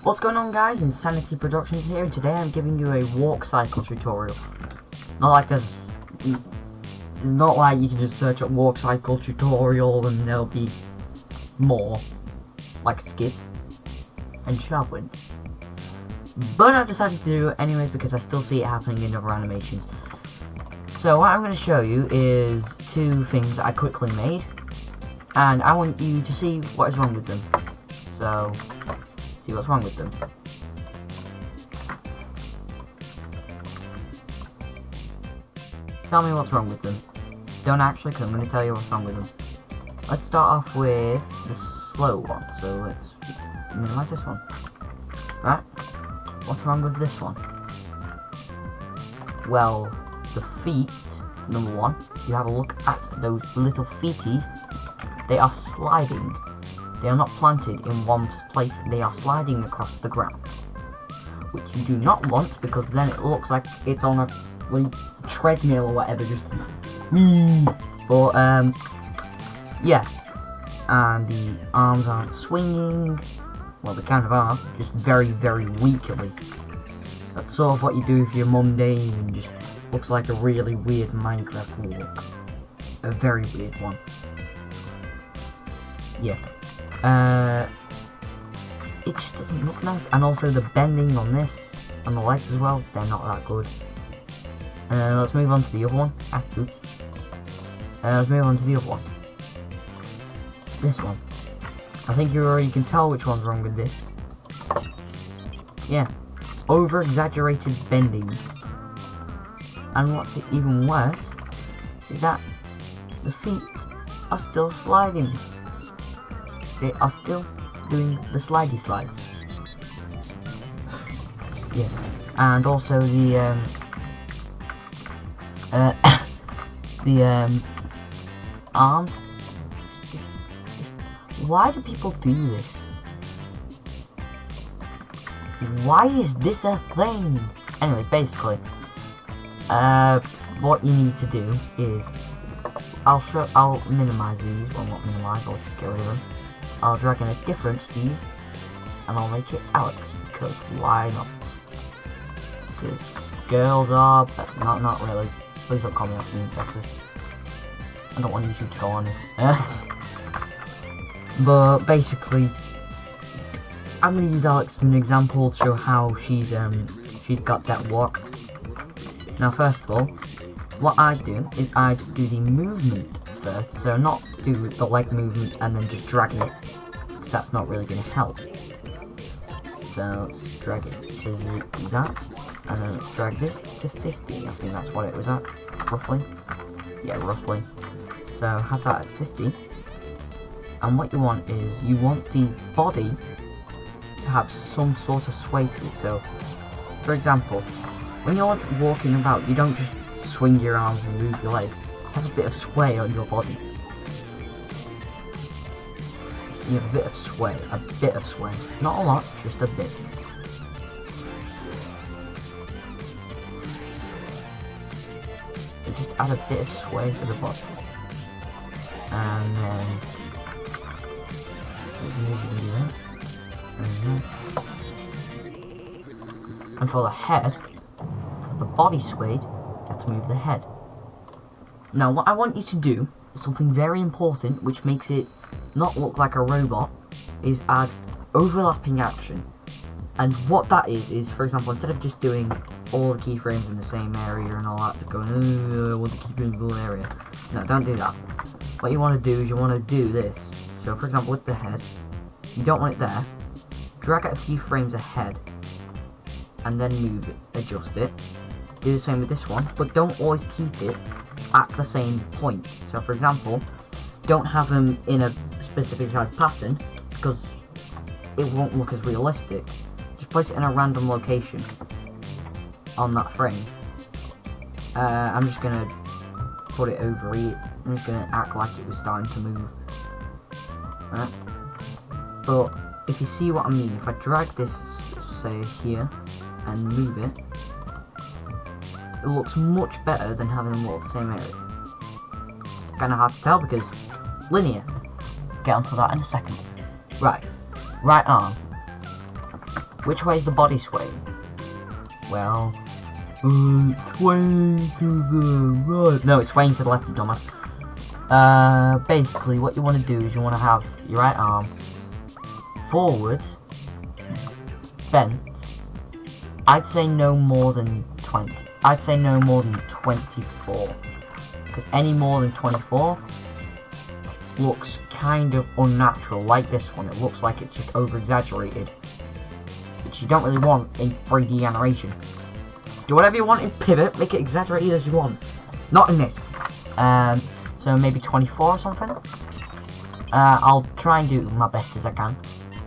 What's going on, guys? Insanity Productions here, and today I'm giving you a walk cycle tutorial. Not like there's not like you can just search up walk cycle tutorial and there'll be more like skips and sharpened. But I decided to do it anyways because I still see it happening in other animations. So what I'm going to show you is two things that I quickly made, and I want you to see what is wrong with them. So see what's wrong with them. Tell me what's wrong with them. Don't actually, because I'm going to tell you what's wrong with them. Let's start off with the slow one. So let's minimize this one. Right? What's wrong with this one? Well, the feet, number one, if you have a look at those little feeties, they are sliding. They are not planted in one place, they are sliding across the ground. Which you do not want, because then it looks like it's on a treadmill or whatever, just but yeah. And the arms aren't swinging. Well, they kind of are, just very, very weakly. That's sort of what you do if you're mundane and just looks like a really weird Minecraft walk. A very weird one. Yeah. It just doesn't look nice, and also the bending on this, on the legs as well, they're not that good. Let's move on to the other one. Oops. Let's move on to the other one. This one. I think you already can tell which one's wrong with this. Yeah. Over-exaggerated bending. And what's even worse is that the feet are still sliding. They are still doing the slidey slides. Yes. And also the arms. Why do people do this? Why is this a thing? Anyways, basically, what you need to do is, I'll minimize these. Well, not minimize, I'll just get rid of them. I'll drag in a different Steve, and I'll make it Alex, because why not? Because girls are, not really. Please don't call me out being sexist. I don't want YouTube to go on it. But basically, I'm going to use Alex as an example to show how she's got that walk. Now, first of all, what I do is I do the movement first, so not do the leg movement and then just drag it, because that's not really going to help. So let's drag it to that, and then let's drag this to 50. I think that's what it was at, roughly. Yeah, roughly. So have that at 50. And what you want is, you want the body to have some sort of sway to it. So, for example, when you're walking about, you don't just swing your arms and move your leg. Have a bit of sway on your body. You have a bit of sway. Not a lot, just a bit. So just add a bit of sway to the body. And then and for the head, because the body swayed, you have to move the head. Now, what I want you to do is something very important, which makes it not look like a robot, is add overlapping action. And what that is, for example, instead of just doing all the keyframes in the same area and all that, just going, I want the keyframes in one area. No, don't do that. What you want to do is you want to do this. So, for example, with the head, you don't want it there. Drag it a few frames ahead, and then move it, adjust it. Do the same with this one, but don't always keep it at the same point. So, for example, don't have them in a specific size pattern, because it won't look as realistic. Just place it in a random location on that frame. I'm just going to put it over here. I'm just going to act like it was starting to move. Right? But if you see what I mean, if I drag this, say here, and move it, it looks much better than having them all the same area. Kind of hard to tell because linear. Get onto that in a second. Right arm. which way is the body swaying? Well, swaying to the right. No, it's swaying to the left, you dumbass. Basically, what you want to do is you want to have your right arm forward, bent. I'd say no more than 20. I'd say no more than 24. Because any more than 24 looks kind of unnatural, like this one. It looks like it's just over-exaggerated, which you don't really want in 3D animation. Do whatever you want in Pivot, make it exaggerated as you want. Not in this. So maybe 24 or something. I'll try and do my best as I can.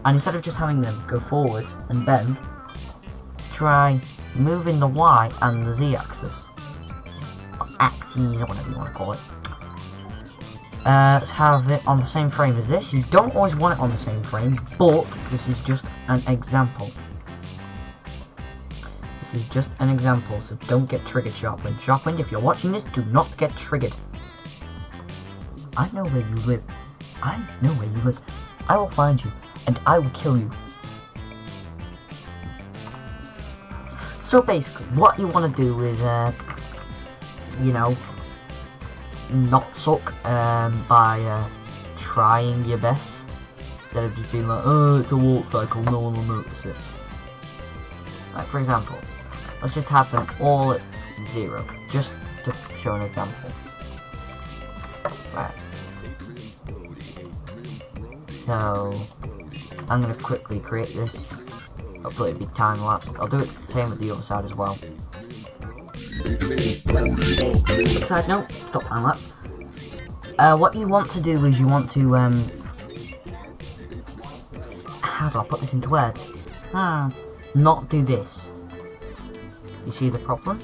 And instead of just having them go forwards and bend, try moving the Y and the Z axis. Or axes, or whatever you want to call it. Let's have it on the same frame as this. You don't always want it on the same frame, but this is just an example. This is just an example, so don't get triggered, Sharpwind. Sharpwind, if you're watching this, do not get triggered. I know where you live. I know where you live. I will find you, and I will kill you. So basically, what you want to do is, you know, not suck by trying your best, instead of just being like, oh, it's a warp cycle, no one will notice it. Like, for example, let's just have them all at 0, just to show an example. Right. So, I'm going to quickly create this. Hopefully it'll be time-lapse. I'll do it the same with the other side as well. Quick side note, stop time-lapse. What you want to do is you want to, how do I put this into words? Not do this. You see the problem?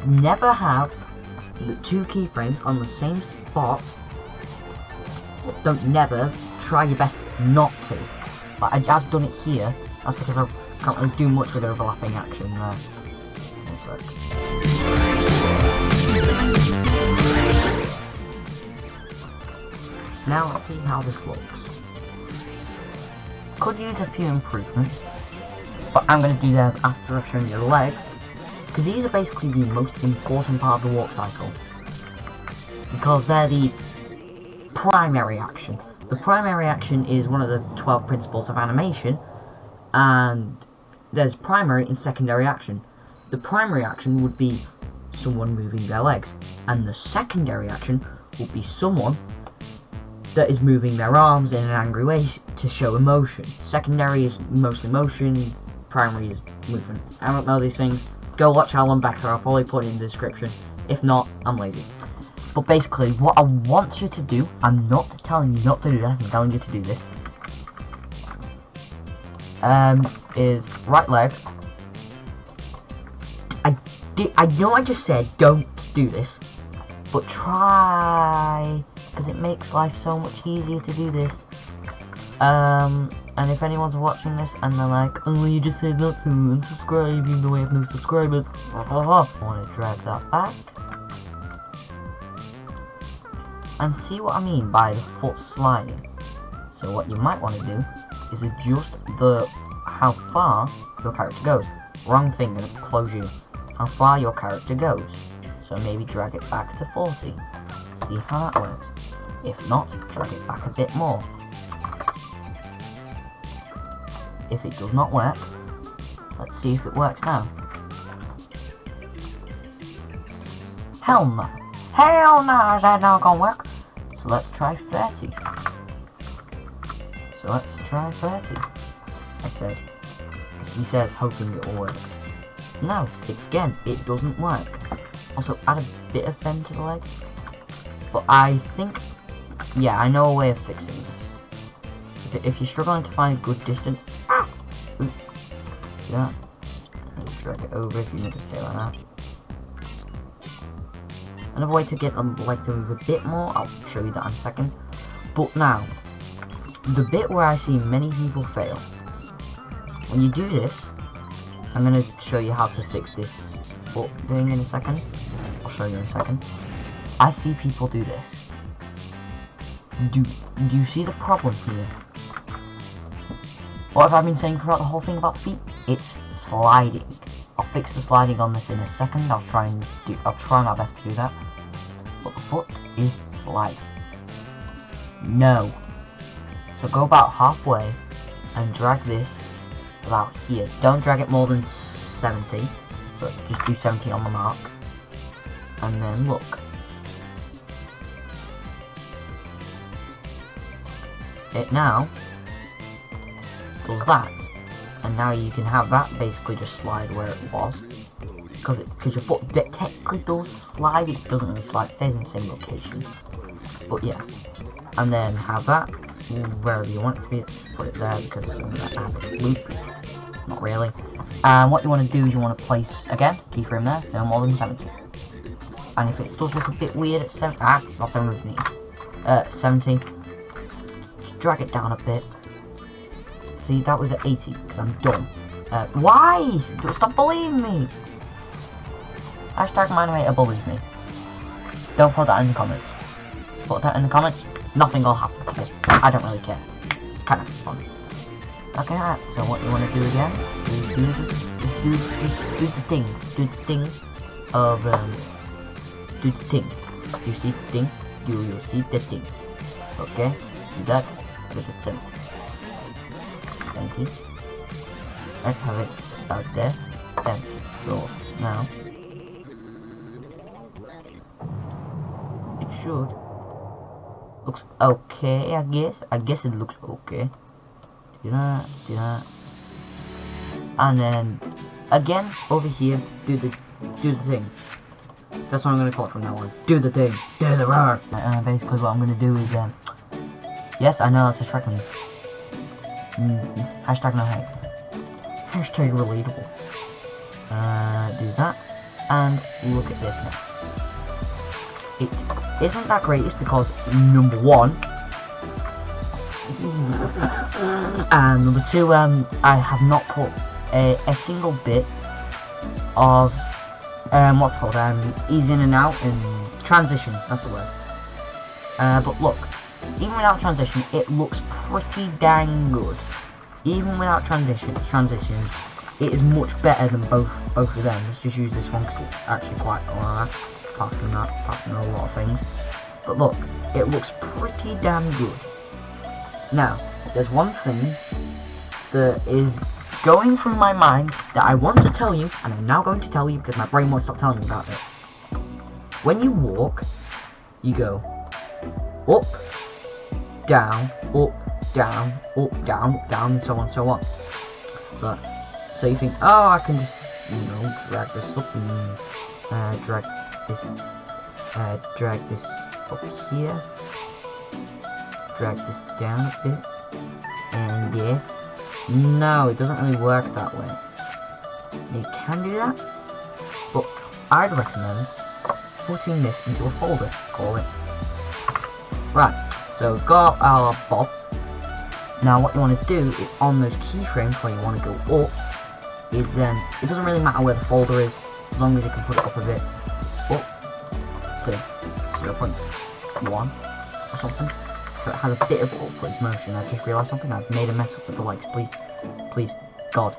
Never have the 2 keyframes on the same spot. Don't never try your best not to. But I've done it here. That's because I can't really do much with overlapping action there. Now let's see how this looks. Could use a few improvements, but I'm going to do them after I've shown you the legs, because these are basically the most important part of the warp cycle, because they're the primary action. The primary action is one of the 12 principles of animation, and there's primary and secondary action. The primary action would be someone moving their legs, and the secondary action would be someone that is moving their arms in an angry way to show emotion. Secondary is mostly motion, primary is movement. I don't know these things. Go watch Alan Becker, I'll probably put it in the description. If not, I'm lazy. But basically, what I want you to do, I'm not telling you not to do that, I'm telling you to do this, is right leg. I know I just said don't do this, but try, because it makes life so much easier to do this. And if anyone's watching this and they're like, oh, you just said not to unsubscribe even though I have no subscribers, I want to drag that back and see what I mean by the foot sliding. So what you might want to do is adjust how far your character goes. Wrong thing, gonna close you. How far your character goes. So maybe drag it back to 40. See how that works. If not, drag it back a bit more. If it does not work, let's see if it works now. Hell no. Hell no, is that not gonna work? So let's try 30. So let's try 30. I said. He says hoping it will work. No, it doesn't work. Also add a bit of bend to the leg. But I think, yeah, I know a way of fixing this. If you're struggling to find a good distance, see that? Just drag it over if you need to stay like that. Another way to get the leg to move a bit more, I'll show you that in a second. But now, the bit where I see many people fail. When you do this, I'm going to show you how to fix this foot thing in a second. I'll show you in a second. I see people do this. Do you see the problem here? What have I been saying throughout the whole thing about the feet? It's sliding. I'll fix the sliding on this in a second. I'll try my best to do that. But the foot is sliding. No. So go about halfway and drag this about here. Don't drag it more than 70. So just do 70 on the mark. And then look. It now does that. And now you can have that basically just slide where it was. Because your foot technically does slide, it doesn't really slide, it stays in the same location. But yeah. And then have that wherever you want it to be, just put it there because I'm going to add a loop. Not really. And what you want to do is you want to place, again, keyframe there, no more than 70. And if it does look a bit weird at 70, not 70, 70, just drag it down a bit. See, that was at 80, because I'm done. Why? Stop bullying me! Hashtag minimator bullies me. Don't put that in the comments. Put that in the comments, nothing will happen to me. I don't really care. It's kind of fun. Okay, so what you want to do again is do the thing. Do the thing of, do the thing. You see the thing? You see the thing. Okay? Do that with it 70. 70. Let's have it out there. 70. So, now, it should. Looks okay, I guess. I guess it looks okay. Do that. And then, again, over here, do the thing. That's what I'm gonna call it from now on. Do the thing. Do the roar. Basically, what I'm gonna do is, yes, I know that's a Shrek meme. Hashtag no hate. Hashtag relatable. Do that. And look at this now. It isn't that greatest because, number one, and number two, I have not put a single bit of, what's it called, ease in and out, and transition, that's the word. But look, even without transition, it looks pretty dang good. Even without transitions, it is much better than both of them. Let's just use this one because it's actually quite alright, apart from a lot of things. But look, it looks pretty damn good. Now, there's one thing that is going through my mind that I want to tell you, and I'm now going to tell you because my brain won't stop telling me about it. When you walk, you go up, down, up, down, up, down, up, down, and so on, so on. So you think, oh, I can just, drag this up and drag this up here, drag this down a bit, and yeah. No, it doesn't really work that way. You can do that, but I'd recommend putting this into a folder, call it. Right, so got our bob. Now what you want to do is on those keyframes where you want to go up, is then, it doesn't really matter where the folder is, as long as you can put it up a bit, up to 0.1 or something. So it has a bit of upwards motion. I just realised something. I've made a mess up with the likes. Please, God,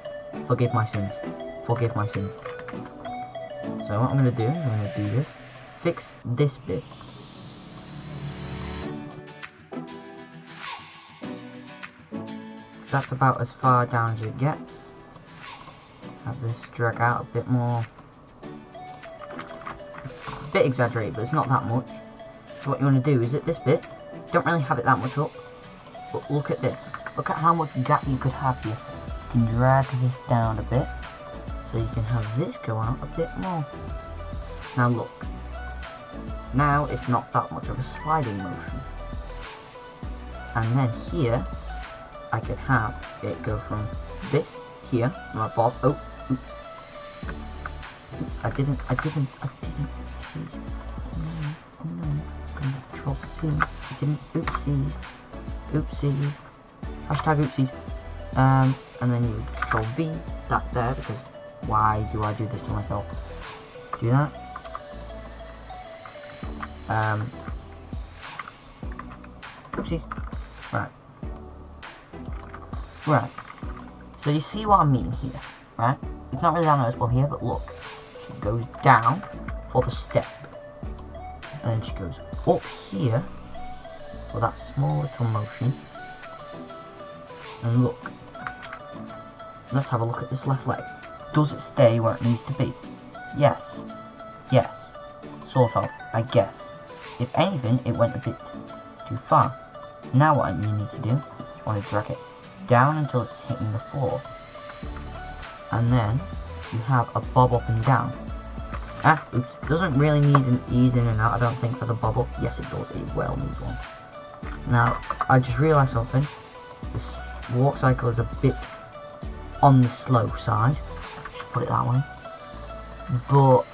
forgive my sins. Forgive my sins. So what I'm going to do is I'm going to do this. Fix this bit. That's about as far down as it gets. Have this drag out a bit more. It's a bit exaggerated, but it's not that much. So what you want to do is at this bit, don't really have it that much up, but look at this. Look at how much gap you could have here. You can drag this down a bit, so you can have this go out a bit more. Now look. Now it's not that much of a sliding motion. And then here, I could have it go from this here, my bob. Oh, oops. I didn't. Jeez. No. Control C. I didn't. Oopsies. Hashtag oopsies. And then you would Control V that there because why do I do this to myself? Do that. Oopsies. Right. So you see what I mean here, right? It's not really that noticeable here, but look. She goes down for the step. And then she goes up here for that small little motion. And look. Let's have a look at this left leg. Does it stay where it needs to be? Yes. Yes. Sort of, I guess. If anything, it went a bit too far. Now what you need to do, you want to drag it down until it's hitting the floor. And then you have a bob up and down. Ah, oops. Doesn't really need an ease in and out, I don't think, for the bob up. Yes, it does. It well needs one. Now, I just realised something. This walk cycle is a bit on the slow side. Just put it that way. But,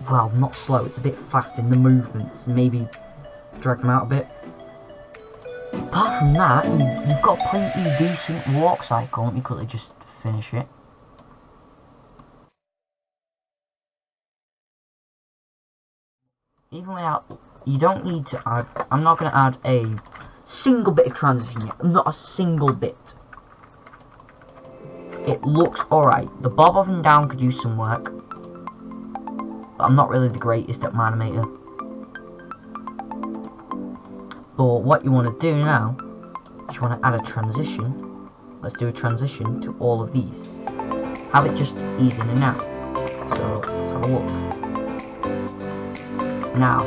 well, not slow. It's a bit fast in the movements. Maybe drag them out a bit. Apart from that, you've got a pretty decent walk cycle. Let me quickly just finish it. Even without, you don't need to add, I'm not going to add a single bit of transition yet. Not a single bit. It looks alright. The bob up and down could use some work. But I'm not really the greatest at animator. But what you want to do now is you want to add a transition. Let's do a transition to all of these. Have it just ease in and out. So let's have a look. Now,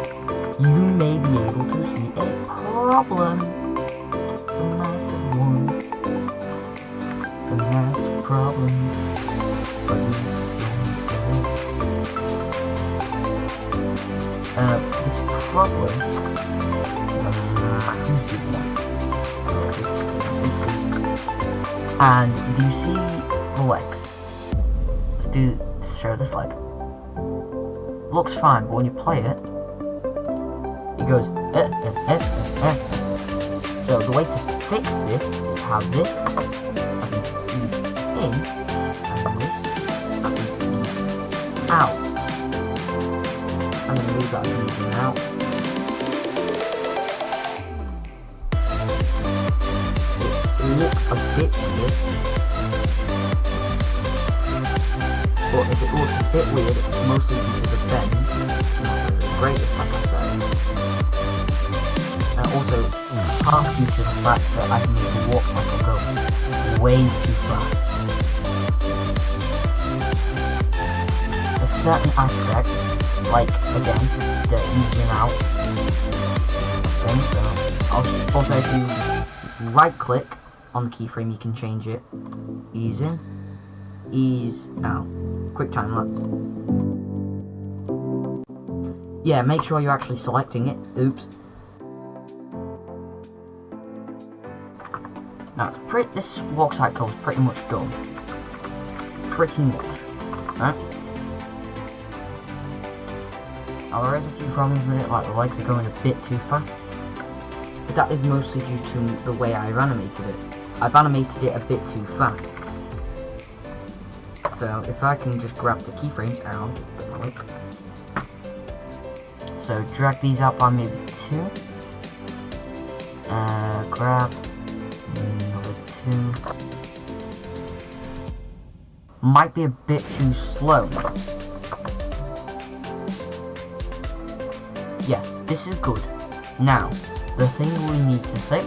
you may be able to see a problem. A massive one. A massive problem. This problem is a massive one. And do you see the legs? Let's show this leg. Looks fine, but when you play it, it goes So the way to fix this is to have this as an ease in and this as an ease out. I'm going to leave that as an ease in and out. It looks a bit weird, but if it looks a bit weird, it's mostly due to the bend. It's not really great, like I said. And also, half due to the fact that I can make the walk cycle go way too fast. There's certain aspects, like, again, the easing out thing, so I'll just also, if you right click on the keyframe, you can change it. Ease in, ease out. Quick time lapse. Yeah, make sure you're actually selecting it. Oops. Now, this walk cycle is pretty much done. Pretty much. Right? Now, there is a few problems with it, like the legs are going a bit too fast. But that is mostly due to the way I've animated it. I've animated it a bit too fast. So if I can just grab the keyframes down, quick. So drag these out by maybe 2. Grab another 2. Might be a bit too slow. Yes, this is good. Now, the thing we need to fix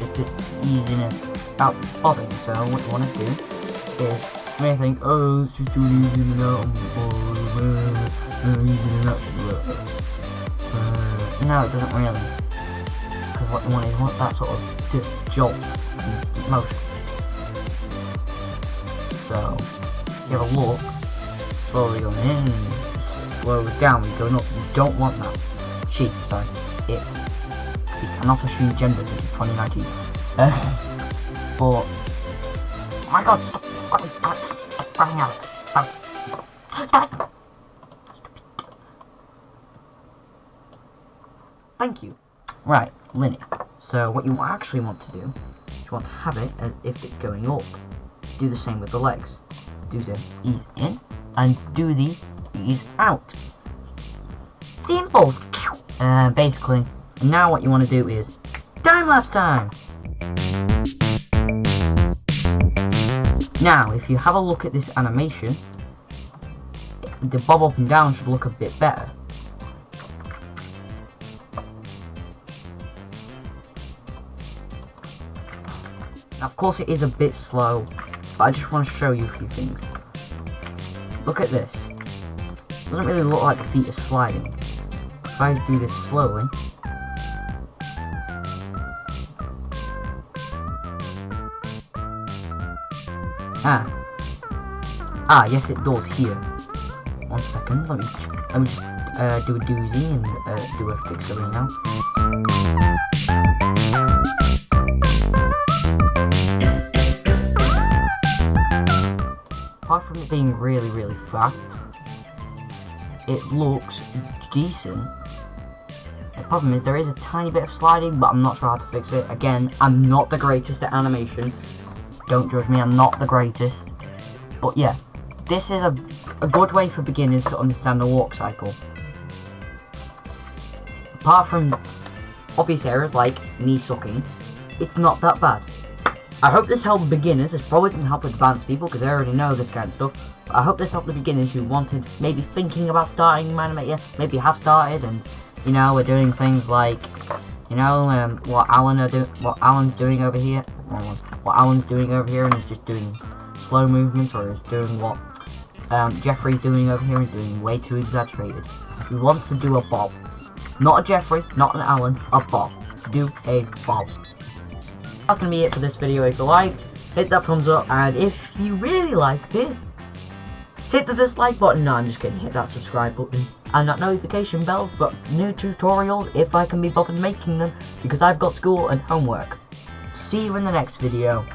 is the easing and out bobbing. So what you want to do is, you may think, oh, let's just do an easing and out easing and out. No, it doesn't really. Because what you want is that sort of jolt in motion. So, you have a look, slowly going in, slowly down, we're going up. You don't want that. She, sorry, it. You cannot assume gender since it's 2019. But, oh my god, stop running out. Stop. Thank you. Right, linear. So what you actually want to do is you want to have it as if it's going up. Do the same with the legs. Do the ease in and do the ease out. Simple. Basically, now what you want to do is time lapse time. Now, if you have a look at this animation, the bob up and down should look a bit better. Now, of course it is a bit slow, but I just want to show you a few things. Look at this. It doesn't really look like the feet are sliding. If I do this slowly, yes it does here. 1 second, let me just do a doozy and do a fix over now. Apart from it being really fast, it looks decent. The problem is there is a tiny bit of sliding, but I'm not sure how to fix it. Again, I'm not the greatest at animation. Don't judge me, I'm not the greatest. But yeah, this is a good way for beginners to understand the walk cycle. Apart from obvious errors like knee sucking, it's not that bad. I hope this helped beginners. This probably didn't help advanced people because they already know this kind of stuff. But I hope this helped the beginners who wanted, maybe thinking about starting Animator, maybe have started, and you know, we're doing things like, you know, what Alan's doing over here. What Alan's doing over here, and he's just doing slow movements, or he's doing what Jeffrey's doing over here and doing way too exaggerated. He wants to do a bob. Not a Jeffrey, not an Alan, a bob. Do a bob. That's gonna be it for this video. If you liked, hit that thumbs up, and if you really liked it, hit the dislike button. No, I'm just kidding. Hit that subscribe button and that notification bell for new tutorials if I can be bothered making them, because I've got school and homework. See you in the next video.